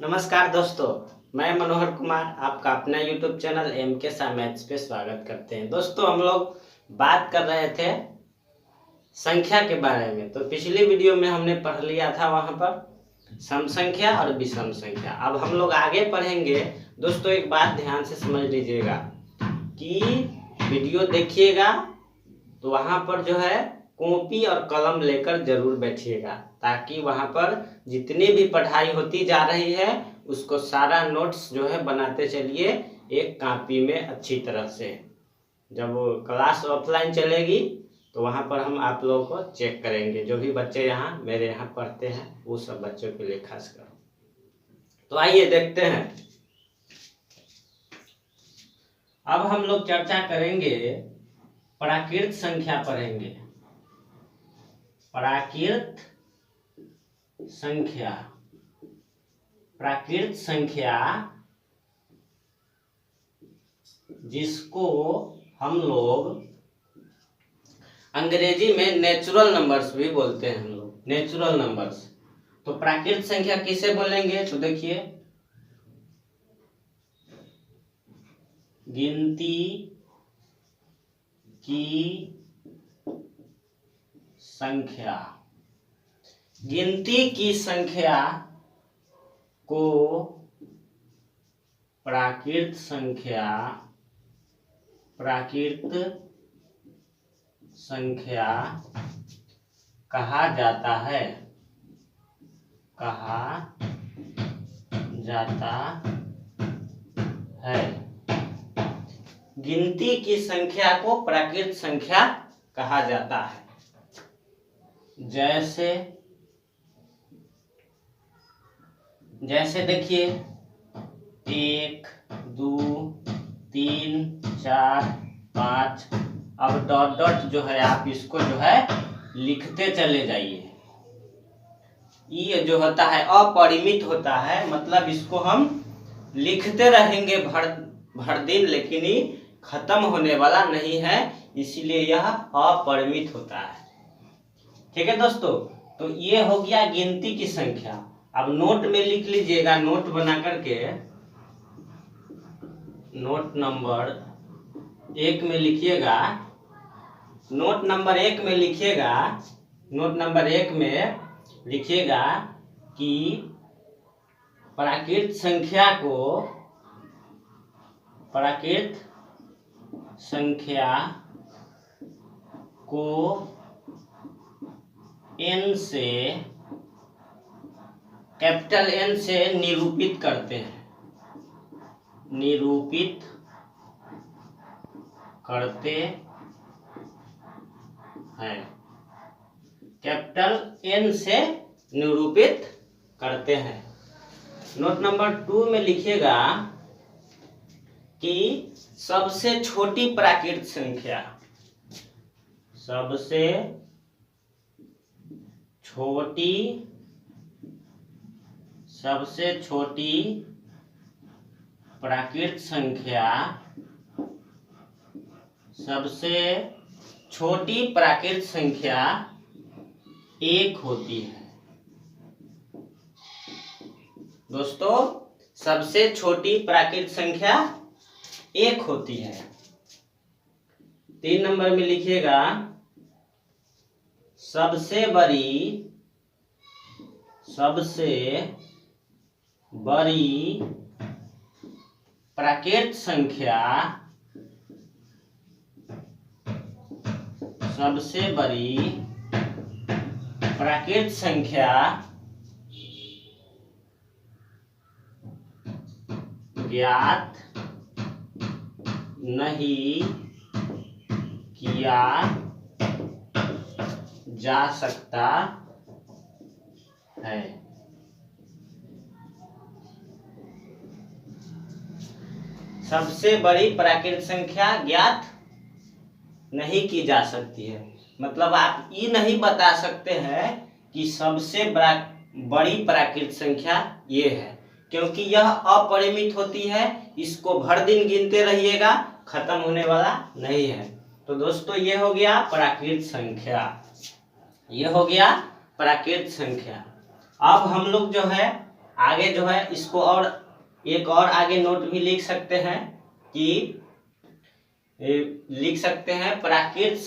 नमस्कार दोस्तों, मैं मनोहर कुमार आपका अपना YouTube channel MK Shah maths पे स्वागत करते हैं। दोस्तों, हम लोग बात कर रहे थे संख्या के बारे में। तो पिछली वीडियो में हमने पढ़ लिया था वहाँ पर सम संख्या और विषम संख्या। अब हम लोग आगे पढ़ेंगे। दोस्तों, एक बात ध्यान से समझ लीजिएगा कि वीडियो देखिएगा तो वहाँ पर जो है कॉपी और कलम लेकर जरूर बैठिएगा, ताकि वहाँ पर जितनी भी पढ़ाई होती जा रही है उसको सारा नोट्स जो है बनाते चलिए एक कॉपी में अच्छी तरह से। जब वो क्लास ऑफलाइन चलेगी तो वहाँ पर हम आप लोगों को चेक करेंगे। जो भी बच्चे यहाँ मेरे यहाँ पढ़ते हैं वो सब बच्चों के लिए खास कर। तो आइए देखते हैं। अब हम लोग चर्चा करेंगे, प्राकृत संख्या पढ़ेंगे। प्राकृत संख्या, प्राकृत संख्या जिसको हम लोग अंग्रेजी में नेचुरल नंबर्स भी बोलते हैं। हम लोग नेचुरल नंबर्स। तो प्राकृत संख्या किसे बोलेंगे? तो देखिए, गिनती की संख्या। गिनती की संख्या को प्राकृत संख्या, प्राकृत संख्या कहा जाता है। कहा जाता है। गिनती की संख्या को प्राकृत संख्या कहा जाता है। जैसे देखिए, 1, 2, 3, 4, 5। अब डॉट डॉट जो है आप इसको जो है लिखते चले जाइए। ये जो होता है अपरिमित होता है, मतलब इसको हम लिखते रहेंगे भर दिन, लेकिन ये खत्म होने वाला नहीं है, इसीलिए यह अपरिमित होता है। ठीक है दोस्तों, तो ये हो गया गिनती की संख्या। अब नोट में लिख लीजिएगा, नोट बना करके नोट नंबर 1 में लिखिएगा। नोट नंबर 1 में लिखिएगा, नोट नंबर 1 में लिखिएगा कि प्राकृत संख्या को, प्राकृत संख्या को n से, कैपिटल N से निरूपित करते हैं। निरूपित करते हैं। कैपिटल N से निरूपित करते हैं। नोट नंबर 2 में लिखिएगा कि सबसे छोटी प्राकृत संख्या, सबसे छोटी, सबसे छोटी प्राकृत संख्या, सबसे छोटी प्राकृत संख्या 1 होती है। दोस्तों, सबसे छोटी प्राकृत संख्या 1 होती है। 3 नंबर में लिखिएगा, सबसे बड़ी, सबसे बड़ी प्राकृत संख्या, सबसे बड़ी प्राकृत संख्या ज्ञात नहीं किया जा सकता है। सबसे बड़ी प्राकृत संख्या ज्ञात नहीं की जा सकती है, मतलब आप ये नहीं बता सकते हैं कि सबसे बड़ी प्राकृत संख्या ये है, क्योंकि यह अपरिमित होती है। इसको भर दिन गिनते रहिएगा, खत्म होने वाला नहीं है। तो दोस्तों, ये हो गया प्राकृत संख्या, ये हो गया प्राकृत संख्या। अब हम लोग जो है आगे जो है इसको और एक और आगे नोट भी लिख सकते हैं कि लिख सकते हैं प्राकृत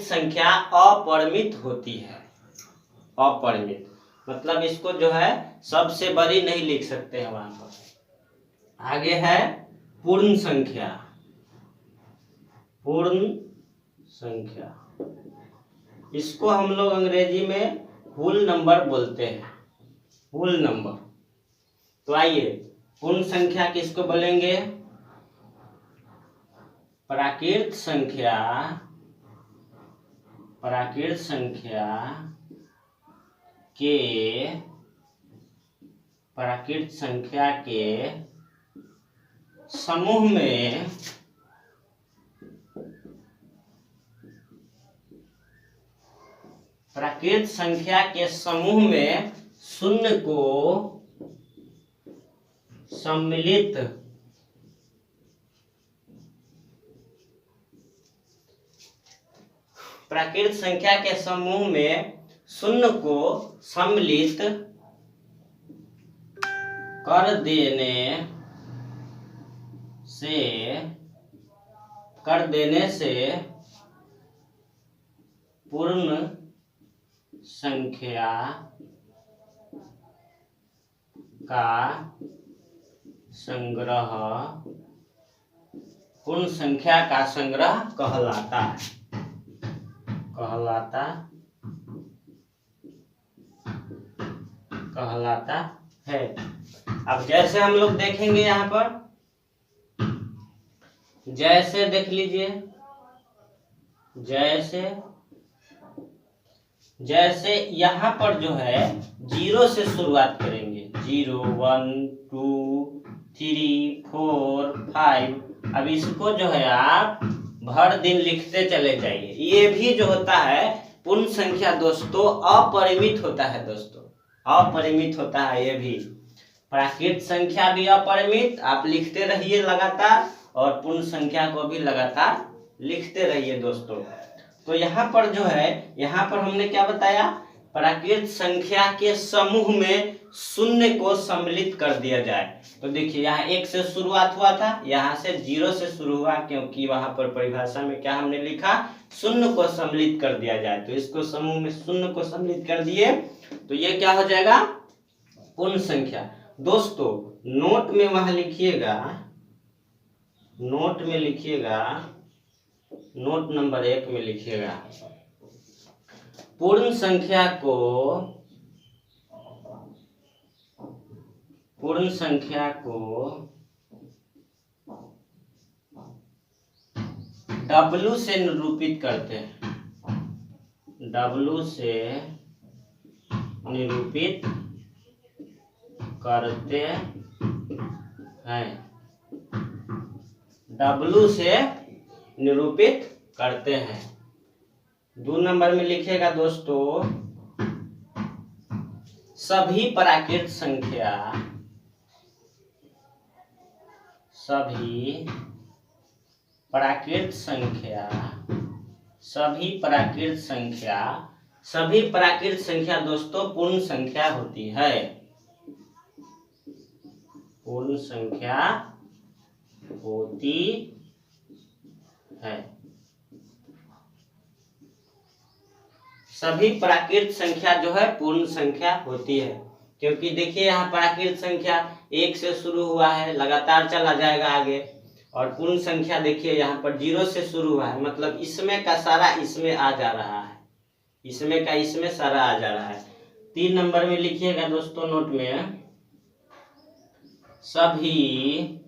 संख्या अपरिमित होती है। अपरिमित मतलब इसको जो है सबसे बड़ी नहीं लिख सकते हैं वहां पर। आगे है पूर्ण संख्या। पूर्ण संख्या इसको हम लोग अंग्रेजी में होल नंबर बोलते हैं। Whole number. तो आइए पूर्ण संख्या किसको बोलेंगे? प्राकृत संख्या के समूह में प्राकृत संख्या के समूह में शून्य को सम्मिलित प्राकृत संख्या के समूह में शून्य को सम्मिलित कर देने से पूर्ण संख्या का संग्रह कहलाता है। अब जैसे हम लोग देखेंगे यहाँ पर, जैसे देख लीजिए, जैसे यहाँ पर जो है 0 से शुरुआत करेंगे। 0 1 2 3 4 5। अब इसको जो है आप भर दिन लिखते चले जाइए। ये भी जो होता है पूर्ण संख्या दोस्तों अपरिमित होता है। दोस्तों अपरिमित होता है। ये भी प्राकृत संख्या भी अपरिमित, आप लिखते रहिए लगातार, और पूर्ण संख्या को भी लगातार लिखते रहिए दोस्तों। तो यहाँ पर जो है, यहाँ पर हमने क्या बताया? प्राकृत संख्या के समूह में शून्य को सम्मिलित कर दिया जाए। तो देखिए यहाँ 1 से शुरुआत हुआ था, यहाँ से 0 से शुरू हुआ, क्योंकि वहां पर परिभाषा में क्या हमने लिखा? शून्य को सम्मिलित कर दिया जाए। तो इसको समूह में शून्य को सम्मिलित कर दिए तो ये क्या हो जाएगा? पूर्ण संख्या। दोस्तों नोट में वहां लिखिएगा, नोट नंबर 1 में लिखिएगा, पूर्ण संख्या को W से निरूपित करते हैं। W से निरूपित करते हैं। W से निरूपित करते हैं। 2 नंबर में लिखेगा दोस्तों, सभी प्राकृत संख्या दोस्तों पूर्ण संख्या होती है। पूर्ण संख्या होती है। सभी प्राकृत संख्या जो है पूर्ण संख्या होती है। क्योंकि देखिए यहाँ प्राकृत संख्या 1 से शुरू हुआ है, लगातार चला जाएगा आगे, और पूर्ण संख्या देखिए यहाँ पर 0 से शुरू हुआ है, मतलब इसमें का सारा इसमें आ जा रहा है, इसमें का इसमें सारा आ जा रहा है। 3 नंबर में लिखिएगा दोस्तों नोट में, सभी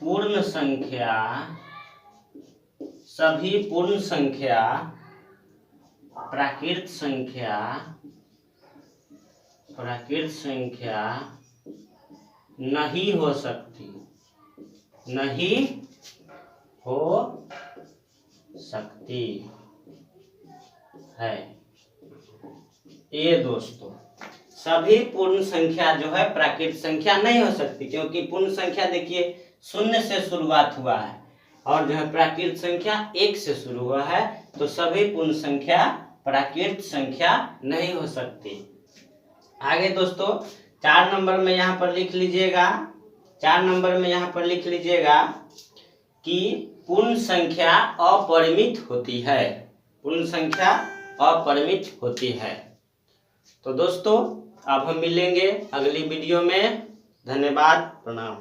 पूर्ण संख्या प्राकृत संख्या नहीं हो सकती है। ये दोस्तों सभी पूर्ण संख्या जो है प्राकृत संख्या नहीं हो सकती, क्योंकि पूर्ण संख्या देखिए 0 से शुरुआत हुआ है, और जो है प्राकृत संख्या 1 से शुरू हुआ है। तो सभी पूर्ण संख्या प्राकृत संख्या नहीं हो सकती। आगे दोस्तों 4 नंबर में यहाँ पर लिख लीजिएगा, 4 नंबर में यहाँ पर लिख लीजिएगा कि पूर्ण संख्या अपरिमित होती है, पूर्ण संख्या अपरिमित होती है। तो दोस्तों अब हम मिलेंगे अगली वीडियो में। धन्यवाद, प्रणाम।